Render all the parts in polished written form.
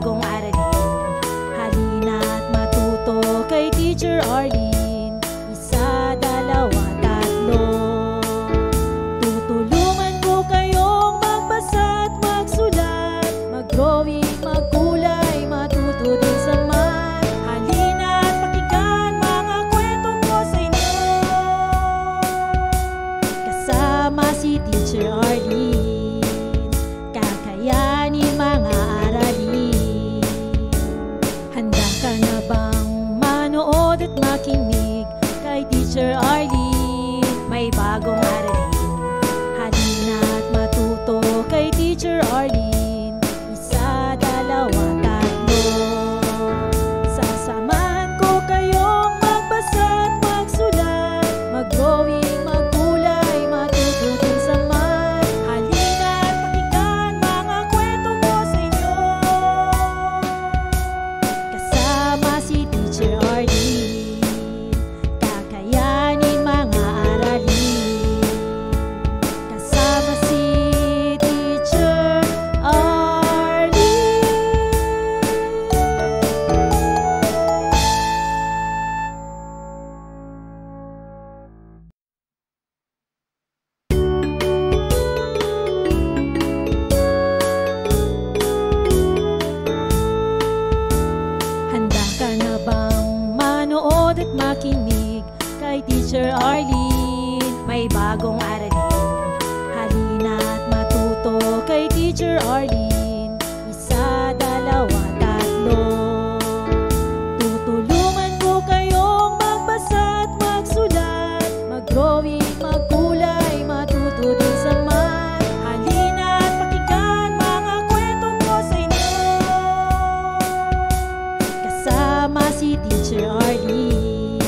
bagong aralin. Halina't matuto kay Teacher Arlene. Isa, dalawa, tatlo. Tutulungan ko kayong magbasa at magsulat, mag-drawing, magkulay, matuto din sa math. Halina't pakinggan mga kwento ko sa inyo. Kasama si Teacher Arlene, kakayanin mga aralin. Handa ka na bang manood at makinig kay Teacher Arlene? May bagong aralin. Halina't matuto kay Teacher Arlene. Isa, dalawa, tatlo. Sasamahan ko kayong magbasa at magsulat, mag-drawing, magkulay, matuto din sa math. Halina't pakinggan mga kwento ko sa inyo. Kasama si Teacher Arlene, kakayanin mga aralin. Kasama si Teacher Arlene. Handa ka na bang manood at makinig kay Teacher Arlene? May bagong aralin. Halina't matuto kay Teacher Arlene. Isa, dalawa, tatlo. Tutulungan ko kayong magbasa at magsulat, mag-drawing, magkulay, matuto din sa math. Halina't pakinggan mga kwento ko sa inyo. Kasama si Teacher Arlene,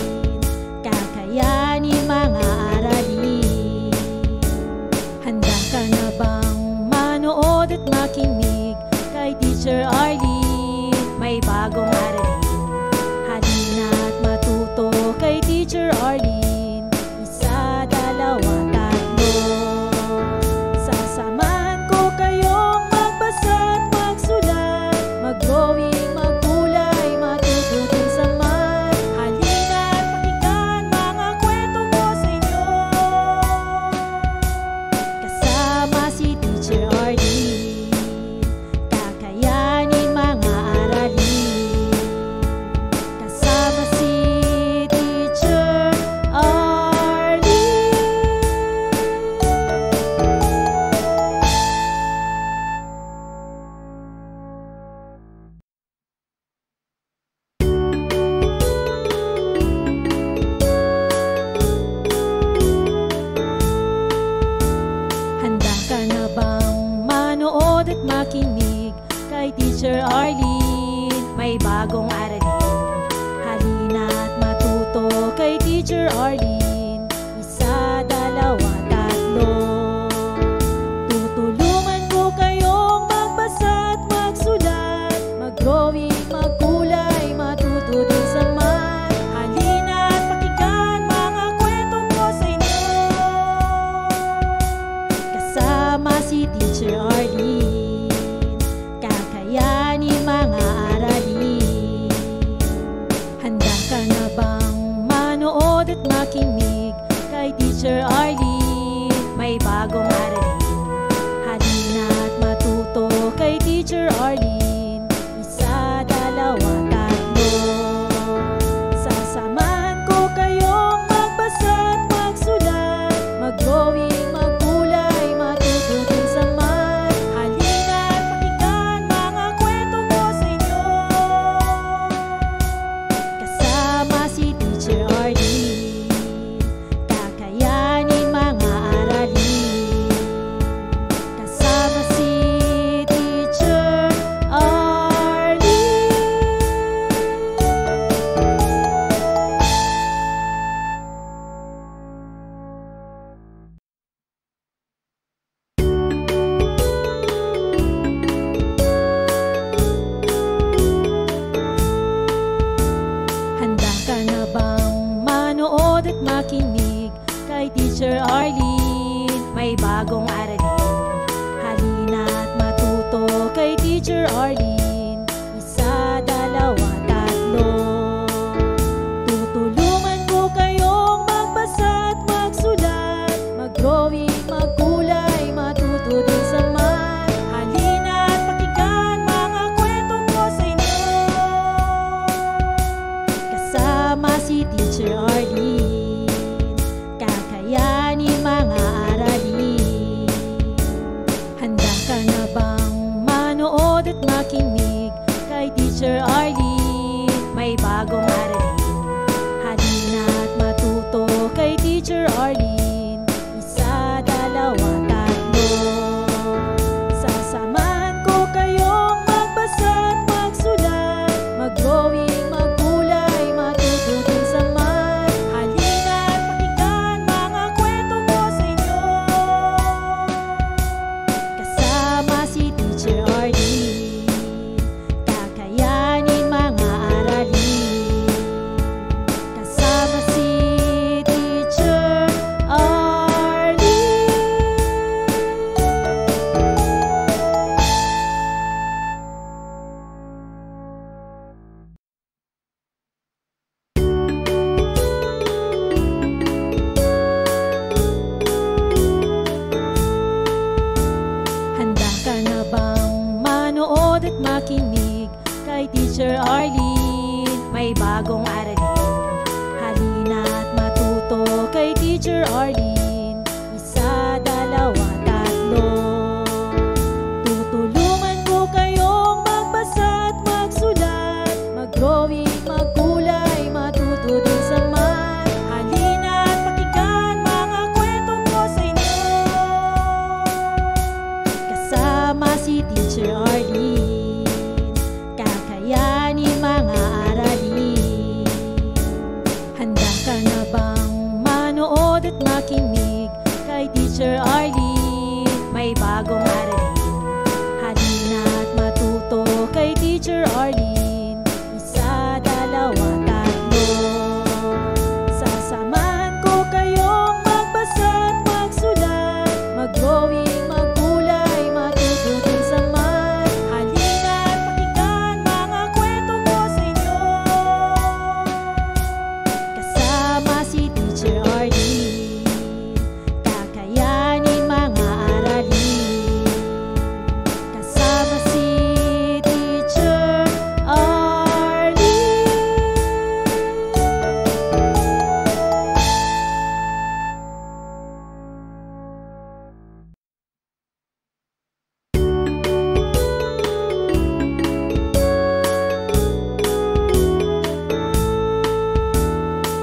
kakayanin mga aralin. Handa ka na bang manood at makinig kay Teacher Arlene? May bagong aralin. Halina't matuto kay Teacher Arlene. Isa, dalawa, tatlo. Sasamahan ko kayong magbasa at magsulat, mag-drawing, magkulay, matuto din sa math. Halina't pakinggan mga kwento ko sa inyo. Kasama si Teacher Arlene, kakayanin mga aralin. Kasama si Teacher Arlene. Handa ka na bang manood at makinig kay Teacher Arlene? May bagong aralin. Halina't matuto kay Teacher Arlene. Isa, dalawa, tatlo. Tutulungan ko kayong magbasa at magsulat, mag-drawing, magkulay, matuto din sa math. Halina't pakinggan mga kwento ko sa inyo. Kasama si Teacher Arlene, kakayanin mga aralin. Handa ka na bang manood at makinig kay Teacher Arlene? May bagong aralin. Halina't matuto kay Teacher Arlene. Isa, dalawa, tatlo. Sasamahan ko kayong magbasa at magsulat, mag-drawing, magkulay, matuto din sa math. Halina't pakinggan mga kwento ko sa inyo. Kasama si Teacher Arlene, kakayanin mga aralin. Kasama si Teacher Arlene. Handa ka na bang manood at makinig kay Teacher Arlene? May bagong aralin. Halina't matuto kay Teacher Arlene. manood at makinig kay Teacher Arlene. May bagong aralin, halina at matuto kay Teacher Arlene. Isa, dalawa, tatlo. Sasamahan ko kayong magbasa at magsulat, mag-drawing, magkulay, matuto din sa math. Halina at pakinggan mga kwento ko sa inyo, kasama si Teacher Arlene. Kakayanin mga aralin, kasama si Teacher Arlene. Handa ka na bang manood at makinig kay Teacher Arlene? May bagong aralin, halina at matuto kay Teacher Arlene. Isa, dalawa, tatlo. Tutulungan ko kayong magbasa at magsulat, mag-drawing, magkulay, matuto din sa math. Halina at pakinggan mga kwento ko sa inyo, kasama si Teacher Arlene. Kakayanin mga aralin. Handa ka na bang manood at makinig kay Teacher Arlene? May bagong aralin, halina at matuto kay Teacher Arlene. Isa, dalawa, tatlo. Sasamahan ko kayong magbasa at magsulat, mag-drawing, magkulay, matuto din sa math. Halina at pakinggan mga kwento ko sa inyo, kasama si Teacher Arlene. Kakayanin mga aralin, kasama si Teacher Arlene.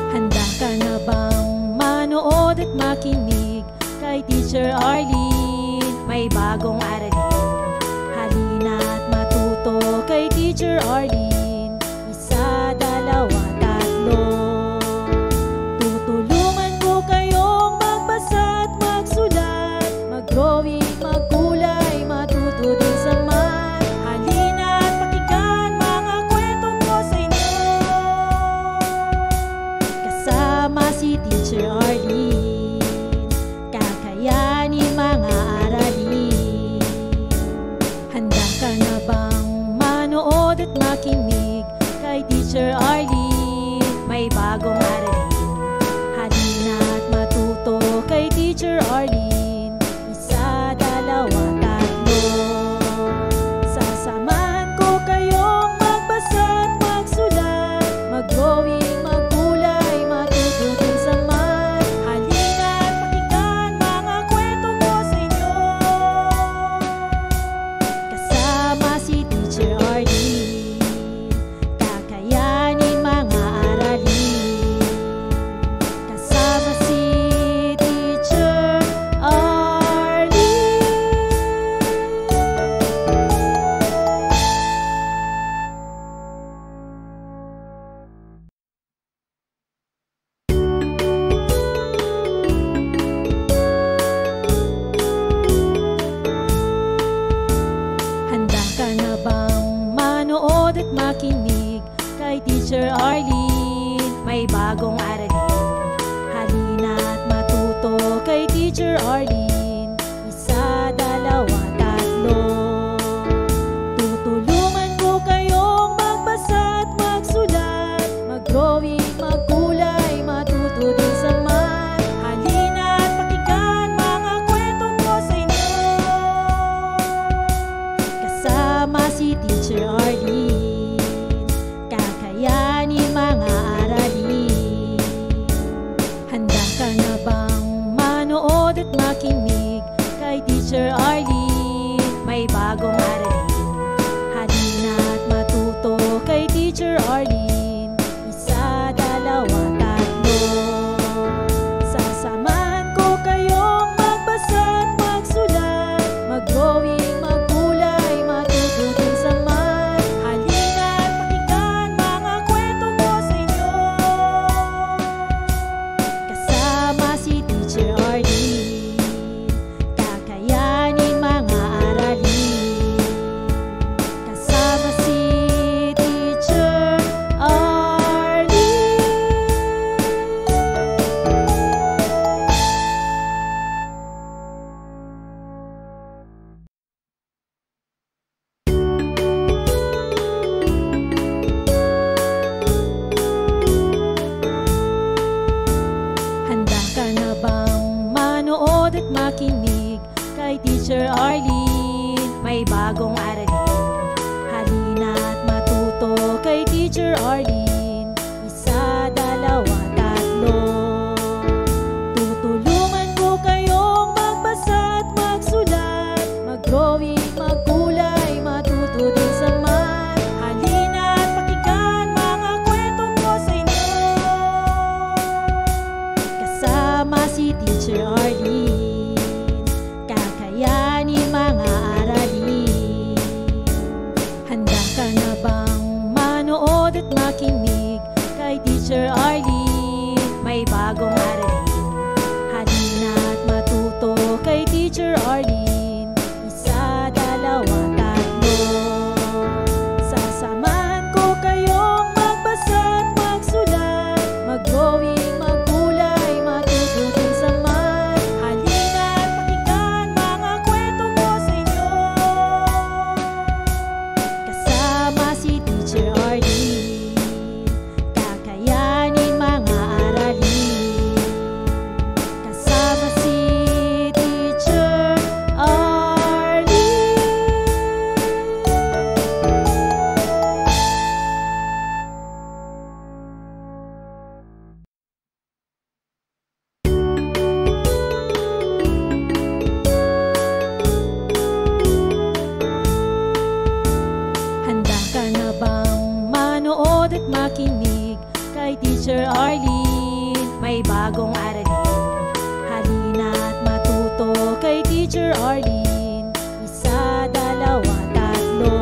Handa ka na bang manood at makinig kay Teacher Arlene? May bagong aralin, halina at matuto kay Teacher Arlene. Isa, dalawa, tatlo. Tutulungan ko kayong magbasa at magsulat, mag-drawing, magkulay, matuto din sa math. Halina at pakinggan mga kwento ko sa inyo, kasama si Teacher Arlene. Kakayanin mga aralin. Handa ka na bang manood at makinig kay Teacher Arlene? May bagong aralin, halina at matuto kay Teacher Arlene. Isa, dalawa, tatlo. Sasamahan ko kayong magbasa at magsulat, mag-drawing, magkulay, matuto din sa math. Halina at pakinggan mga kwento ko sa inyo, kasama si Teacher Arlene. Kakayanin mga aralin, kasama si Teacher Arlene. Handa ka na bang manood at makinig kay Teacher Arlene? May bagong aralin, halina at matuto kay Teacher Arlene. Isa, dalawa, tatlo. Tutulungan ko kayong magbasa at magsulat, mag-drawing, magkulay, matuto din sa math. Halina at pakinggan mga kwento ko sa inyo, kasama si Teacher Arlene. Kakayanin mga aralin. Handa ka na bang manood at makinig kay Teacher Arlene? May bagong aralin, Teacher Arlene. Isa, dalawa, tatlo. Sasamahan ko kayong magbasa at magsulat, mag-drawing, maggulay, matuto din sa math. Halina't pakinggan mga kwento ko sa inyo. Kasama si Teacher Arlene, kakayanin mga aralin. Kasama si Teacher Arlene. Handa ka na bang manood at makinig kay Teacher Arlene? May bagong aralin. Halina't matuto kay Teacher Arlene. Isa, dalawa, tatlo. Tutulungan ko kayong magbasa at magsulat, mag-drawing, maggulay, matuto din sa math. Halina't pakinggan mga kwento ko sa inyo. Kasama si Teacher Arlene, kakayanin mga aralin. Handa ka na bang manood at makinig kay Teacher Arlene? May bagong aralin. Halina't matuto kay Teacher Arlene. Isa, dalawa, tatlo. Sasamahan ko kayong magbasa at magsulat, mag-drawing, maggulay, matuto din sa math. Halina't pakinggan mga kwento ko sa inyo. Kasama si Teacher Arlene, kakayanin mga aralin. Kasama si Teacher Arlene. Handa ka na bang manood at makinig kay Teacher Arlene? May bagong aralin. Halina't matuto kay Teacher Arlene. Isa, dalawa, tatlo.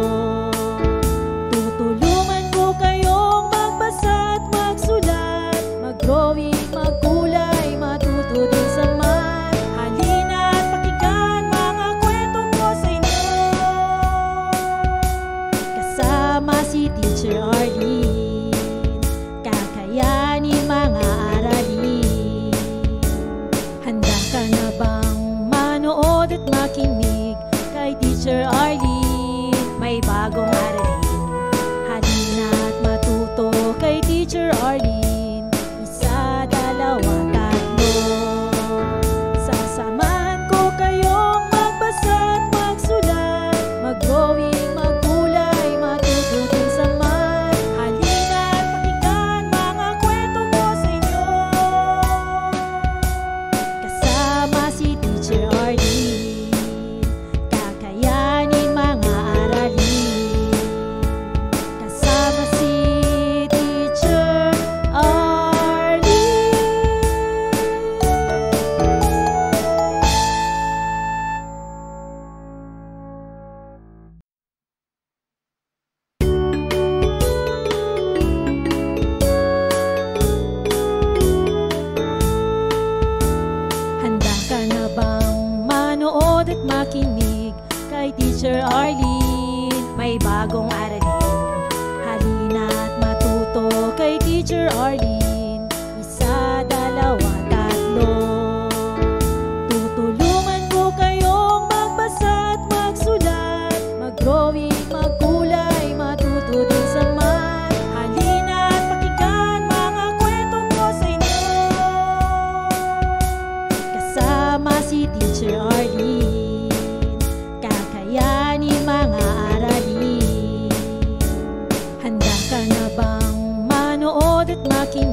Tutulungan ko kayong magbasa at magsulat, mag-drawing, maggulay, matuto din sa math. Halina't pakinggan mga kwento ko sa inyo. Kasama si Teacher Arlene, kakayanin mga aralin. Handa ka na bang manood at makinig kay Teacher Arlene? May bagong aralin. Halina't matuto kay Teacher Arlene. Isa, dalawa, tatlo. Sasamahan ko kayong magbasa at magsulat, mag-drawing, maggulay, matuto din sa math. Halina't pakinggan mga kwento ko sa inyo. Kasama si Teacher Arlene, kakayanin mga aralin. Kasama si Teacher Arlene. Handa ka na bang manood at makinig kay Teacher Arlene? May bagong aralin. Halina't matuto kay Teacher Arlene. Isa, dalawa, tatlo. Tutulungan ko kayong magbasa at magsulat, mag-drawing, maggulay, matuto din sa math. Halina't pakinggan mga kwento ko sa inyo. Kasama si Teacher Arlene, kakayanin mga aralin. Handa ka na bang manood at makinig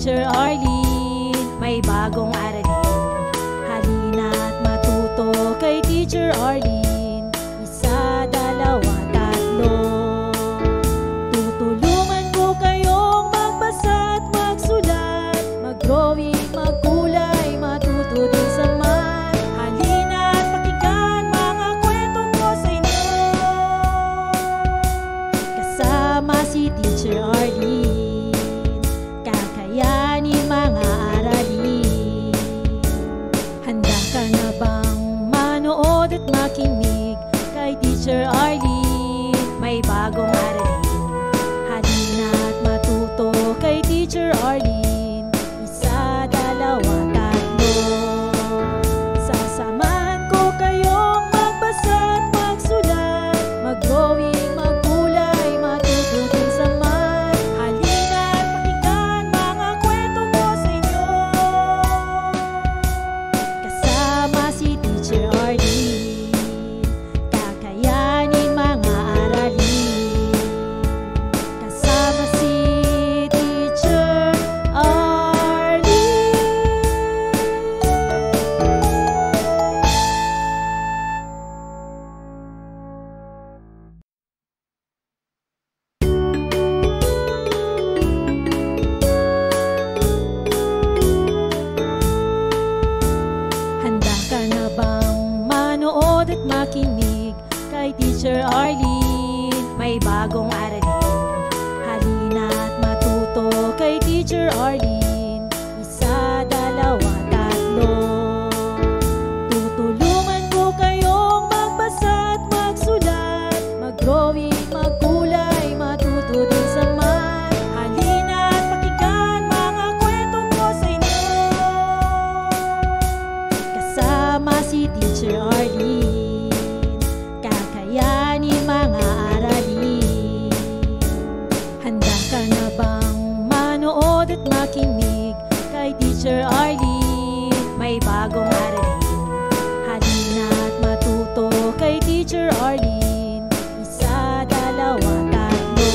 Teacher Arlene, may bagong aralin. Halina't matuto kay Teacher Arlene. Isa, dalawa, tatlo. Tutulungan ko kayong magbasa at magsulat, mag-drawing, magkulay, matuto din sa math. Halina't pakinggan mga kwento ko sa inyo. Kasama si Teacher Arlene, kakayanin mga aralin. Handa ka na bang manood at makinig kay Teacher Arlene? May bagong aralin. Halina't matuto kay Teacher Arlene. Isa, dalawa, tatlo. Sasamahan ko kayong magbasa at magsulat, mag-drawing, magkulay, matuto din sa math. Halina't pakinggan mga kwento ko sa inyo. Kasama si Teacher Arlene, kakayanin mga aralin. Kasama si Teacher Arlene. Handa ka na bang manood at makinig kay Teacher Arlene? May bagong aralin. Halina't matuto kay Teacher Arlene. Isa, dalawa, tatlo. Tutulungan ko kayong magbasa at magsulat, mag-drawing, magkulay, matuto din sa math. Halina't pakinggan mga kwento ko sa inyo. Kasama si Teacher Arlene, kakayanin mga aralin. Handa ka na bang manood at makinig kay Teacher Arlene? May bagong aralin. Halina't matuto kay Teacher Arlene. Isa, dalawa, tatlo.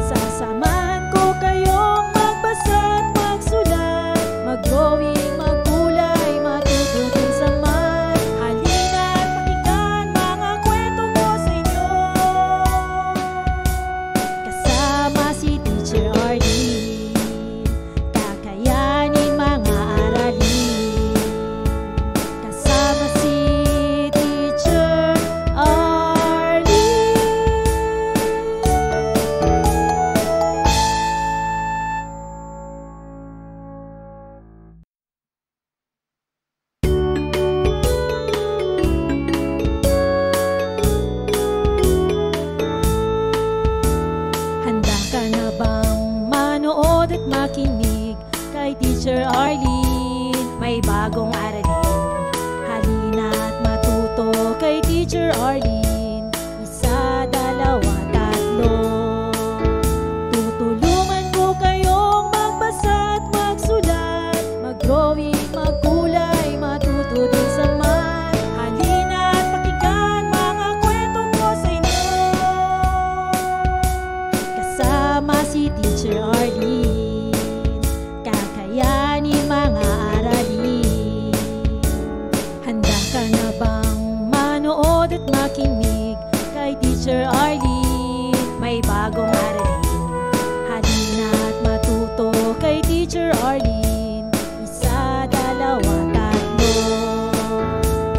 Sasamahan ko kayong magbasa at magsulat, mag-drawing, magkulay, matuto din sa math. Halina't pakinggan mga kwento ko sa inyo. Kasama si Teacher Arlene, kakayanin mga aralin. Kasama si Teacher Arlene. Handa ka na bang manood at makinig kay Teacher Arlene? May bagong aralin. Halina't matuto kay Teacher Arlene. Isa, dalawa, tatlo. Tutulungan ko kayong magbasa at magsulat, mag-drawing, magkulay, matuto din sa math. Halina't pakinggan mga kwento ko sa inyo. Kasama si Teacher Arlene, kakayanin mga aralin. Handa ka na bang manood at makinig kay Teacher Arlene? May bagong aralin. Halina't matuto kay Teacher Arlene. Isa, dalawa, tatlo.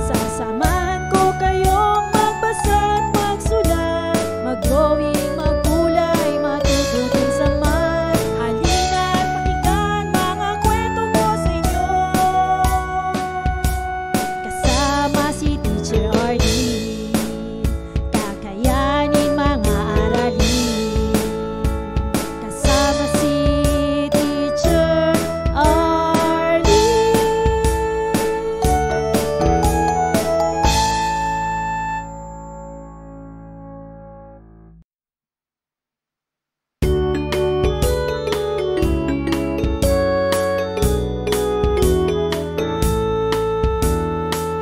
Sasamahan ko kayong magbasa at magsulat, mag-drawing, magkulay, matuto din sa math. Halina't pakinggan mga kwento ko sa inyo. Kasama si Teacher Arlene, kakayanin mga aralin. Kasama si Teacher Arlene.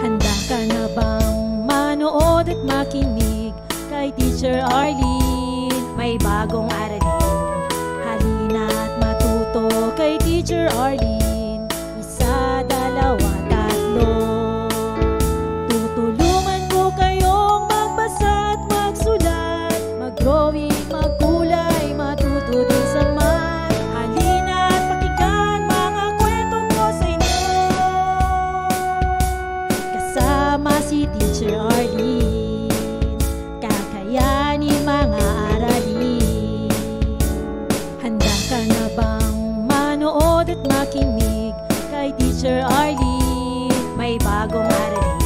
Handa ka na bang manood at makinig kay Teacher Arlene? May bagong aralin. Halina't matuto Arlene. Isa, dalawa, tatlo. Tutulungan ko kayong magbasa at magsulat, mag-drawing, magkulay, matuto din sa math. Halina at pakinggan mga kwento ko sa inyo. Kasama si Teacher Arlene, kakayanin mga aralin. Handa ka na bang manood at makinig kay Teacher Arlene? May bagong aralin.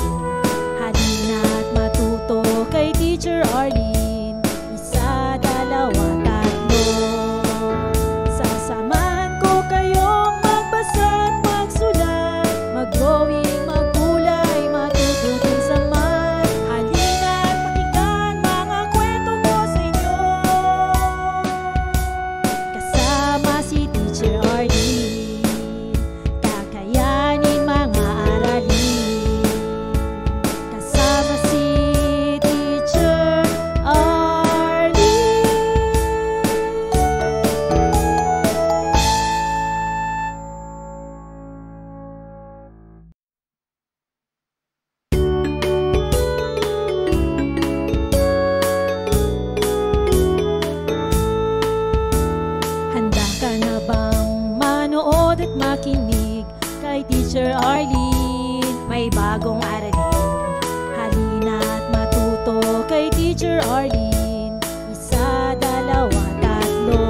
Halina at matuto kay Teacher Arlene. Isa, dalawa, tatlo. Sasamahan ko kayong magbasa at magsulat, mag-drawing, magkulay, matuto din sa math. Halina at pakinggan mga kwento ko sa inyo. Kasama si Teacher Arlene, kakayanin mga aralin. Kasama si Teacher Arlene. Handa ka na bang manood at makinig kay Teacher Arlene? May bagong aralin. Halina at matuto kay Teacher Arlene. Isa, dalawa, tatlo.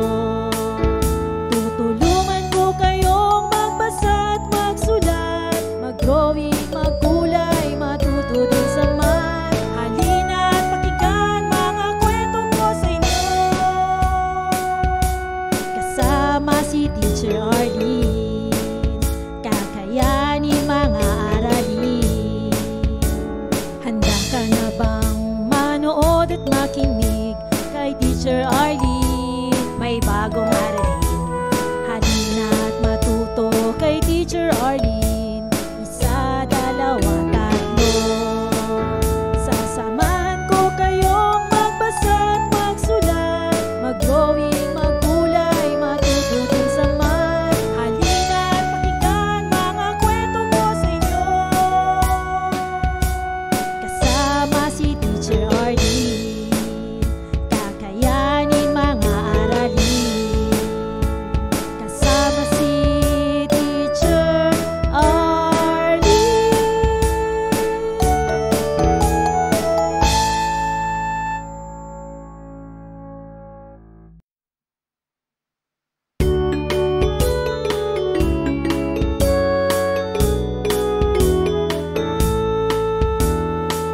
Tutulungan ko kayong magbasa at magsulat, mag-drawing, magkulay, matuto din sa math. Halina at pakinggan mga kwento ko sa inyo. Kasama si Teacher Arlene, kakayanin mga aralin. Handa ka na bang manood at makinig kay Teacher Arlene? May bagong aralin. Halina at matuto kay Teacher Arlene. Isa, dalawa, tatlo. Sasamahan ko kayong magbasa at magsulat, mag-drawing, magkulay, matuto din sa math. Halina at pakinggan mga kwento ko sa inyo. Kasama si Teacher Arlene, kakayanin mga aralin. Kasama si Teacher Arlene.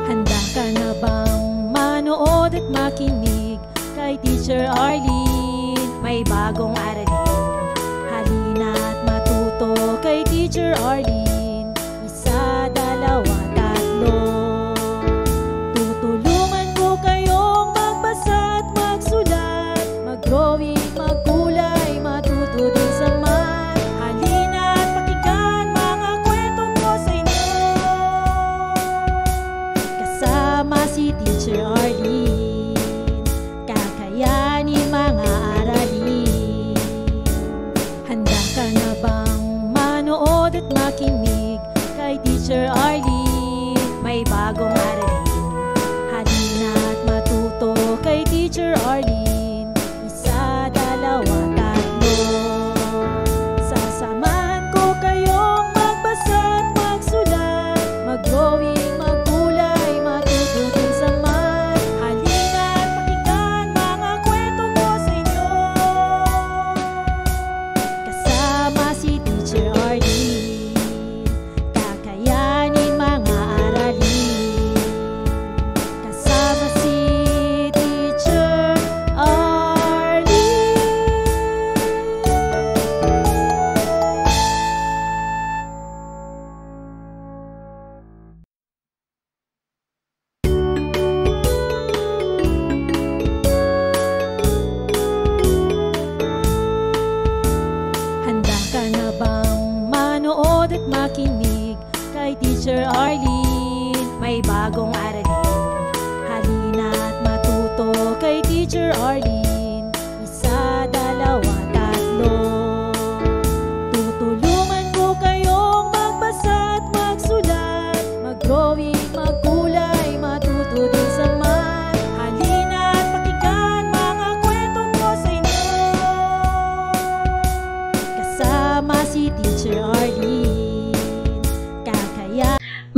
Handa ka na bang manood at makinig kay Teacher Arlene? May bagong aralin. Halina at matuto kay Teacher Arlene. Isa, dalawa, tatlo. Tutulungan ko kayong magbasa at magsulat, mag-drawing, magkulay, matuto din sa math. Halina at pakinggan mga kwento ko sa inyo. Kasama si Teacher Arlene, kakayanin mga aralin.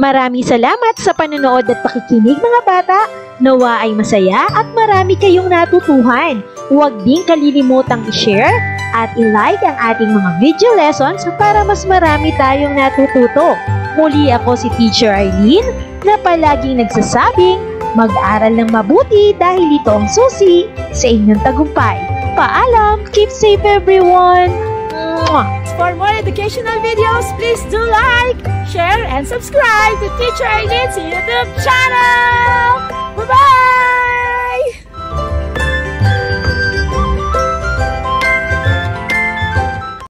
Maraming salamat sa panonood at pakikinig mga bata. Nawa ay masaya at marami kayong natutuhan. Huwag din kalilimutang i-share at i-like ang ating mga video lessons para mas marami tayong natututo. Muli ako si Teacher Arlene na palaging nagsasabing mag-aral ng mabuti dahil ito ang susi sa inyong tagumpay. Paalam! Keep safe everyone! For more educational videos, please do like, share, and subscribe to Teacher Arlene's YouTube channel! Bye-bye!